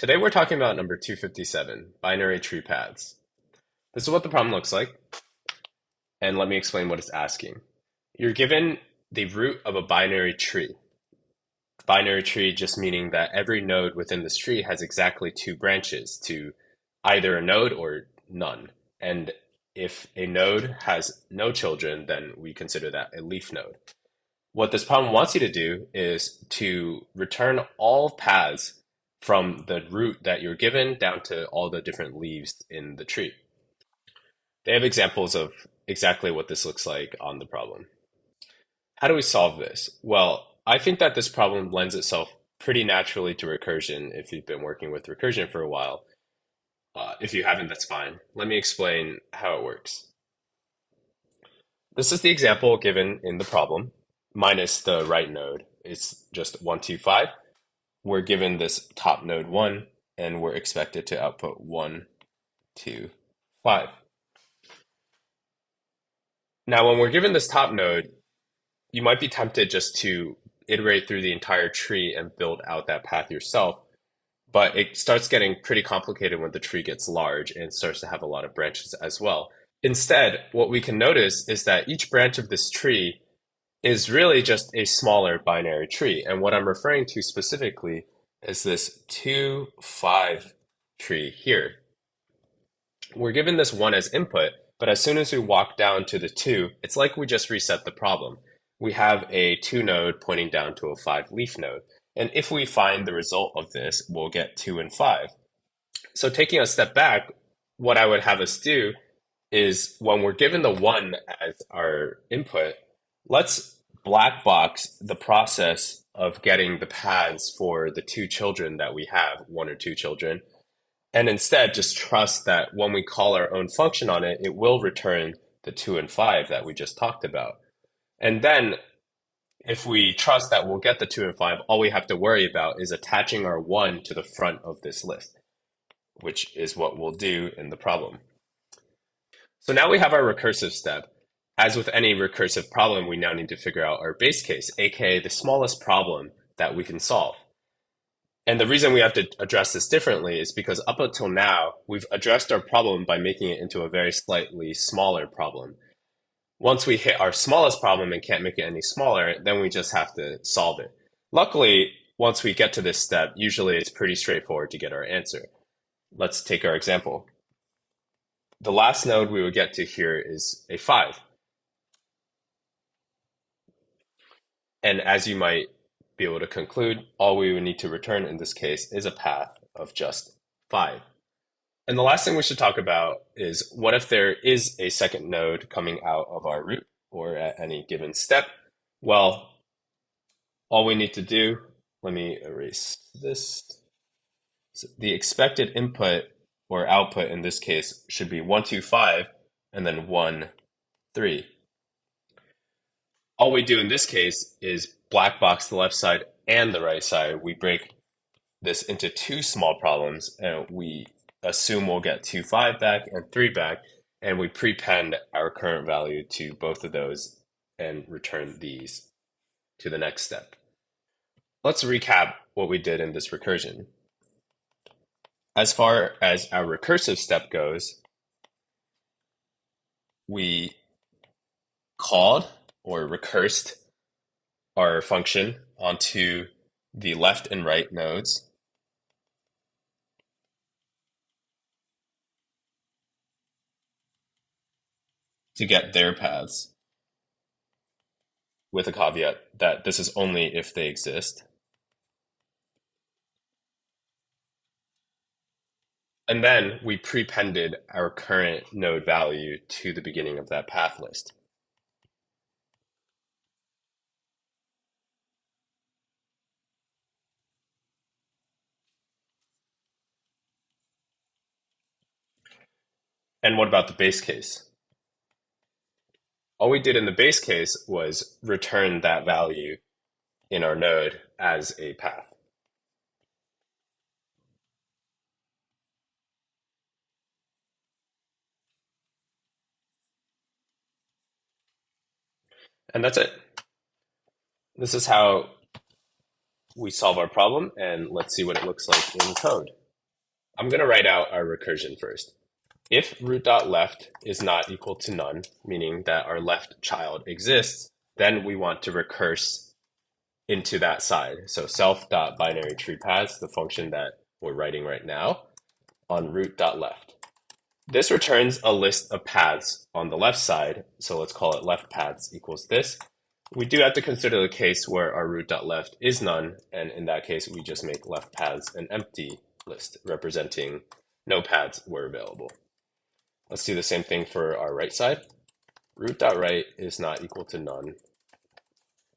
Today we're talking about number 257, binary tree paths. This is what the problem looks like, and let me explain what it's asking. You're given the root of a binary tree. Binary tree just meaning that every node within this tree has exactly two branches to either a node or none. And if a node has no children, then we consider that a leaf node. What this problem wants you to do is to return all paths from the root that you're given down to all the different leaves in the tree. They have examples of exactly what this looks like on the problem. How do we solve this? Well, I think that this problem lends itself pretty naturally to recursion if you've been working with recursion for a while. If you haven't, that's fine. Let me explain how it works. This is the example given in the problem, minus the right node. It's just 1, 2, 5. We're given this top node 1, and we're expected to output 1, 2, 5. Now, when we're given this top node, you might be tempted just to iterate through the entire tree and build out that path yourself, but it starts getting pretty complicated when the tree gets large and starts to have a lot of branches as well. Instead, what we can notice is that each branch of this tree is really just a smaller binary tree. And what I'm referring to specifically is this 2, 5 tree here. We're given this 1 as input, but as soon as we walk down to the 2, it's like we just reset the problem. We have a 2 node pointing down to a 5 leaf node. And if we find the result of this, we'll get 2 and 5. So taking a step back, what I would have us do is when we're given the 1 as our input, let's black box the process of getting the paths for the 2 children that we have, 1 or 2 children, and instead just trust that when we call our own function on it, it will return the 2 and 5 that we just talked about. And then if we trust that we'll get the 2 and 5, all we have to worry about is attaching our 1 to the front of this list, which is what we'll do in the problem. So now we have our recursive step. As with any recursive problem, we now need to figure out our base case, aka the smallest problem that we can solve. And the reason we have to address this differently is because up until now, we've addressed our problem by making it into a very slightly smaller problem. Once we hit our smallest problem and can't make it any smaller, then we just have to solve it. Luckily, once we get to this step, usually it's pretty straightforward to get our answer. Let's take our example. The last node we would get to here is a 5. And as you might be able to conclude, all we would need to return in this case is a path of just 5. And the last thing we should talk about is what if there is a second node coming out of our root or at any given step? Well, all we need to do, let me erase this. So the expected input or output in this case should be 1, 2, 5, and then 1, 3. All we do in this case is black box the left side and the right side. We break this into 2 small problems, and we assume we'll get 2, 5 back and 3 back, and we prepend our current value to both of those and return these to the next step. Let's recap what we did in this recursion. As far as our recursive step goes, we called or recursed our function onto the left and right nodes. To get their paths, with a caveat that this is only if they exist. And then we prepended our current node value to the beginning of that path list. And what about the base case? All we did in the base case was return that value in our node as a path. And that's it. This is how we solve our problem, and let's see what it looks like in code. I'm going to write out our recursion first. If root.left is not equal to none, meaning that our left child exists, then we want to recurse into that side. So self.binaryTreePaths, the function that we're writing right now, on root.left. This returns a list of paths on the left side, so let's call it left paths equals this. We do have to consider the case where our root.left is none, and in that case, we just make left paths an empty list, representing no paths were available. Let's do the same thing for our right side. Root.right is not equal to none,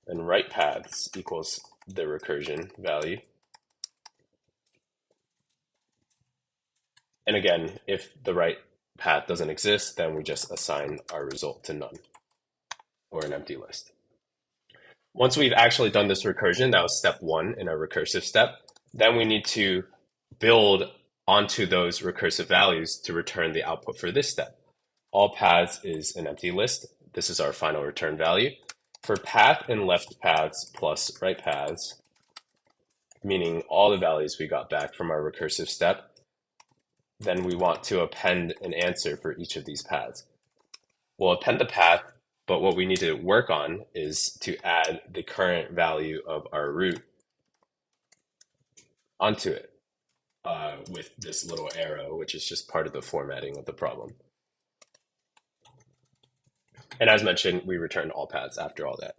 and right paths equals the recursion value. And again, if the right path doesn't exist, then we just assign our result to none, or an empty list. Once we've actually done this recursion, that was step one in our recursive step, then we need to build onto those recursive values to return the output for this step. All paths is an empty list. This is our final return value. For path and left paths plus right paths, meaning all the values we got back from our recursive step, then we want to append an answer for each of these paths. We'll append the path, but what we need to work on is to add the current value of our root onto it with this little arrow, which is just part of the formatting of the problem. And as mentioned, we return all paths after all that.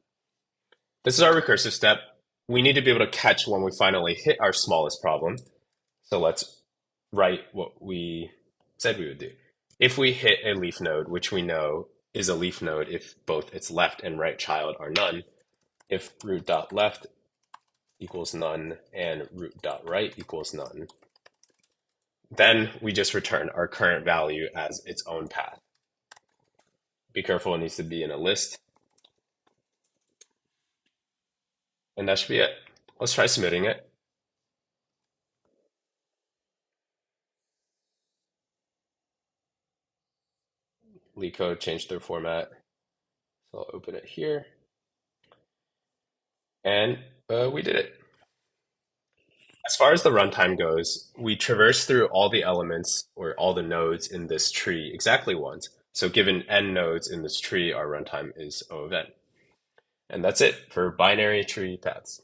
This is our recursive step. We need to be able to catch when we finally hit our smallest problem. So let's write what we said we would do. If we hit a leaf node, which we know is a leaf node if both its left and right child are none, if root.left equals none and root.right equals none, then we just return our current value as its own path. Be careful, it needs to be in a list. And that should be it. Let's try submitting it. LeetCode changed their format. So I'll open it here. And we did it. As far as the runtime goes, we traverse through all the elements or all the nodes in this tree exactly once. So given n nodes in this tree, our runtime is O of n. And that's it for binary tree paths.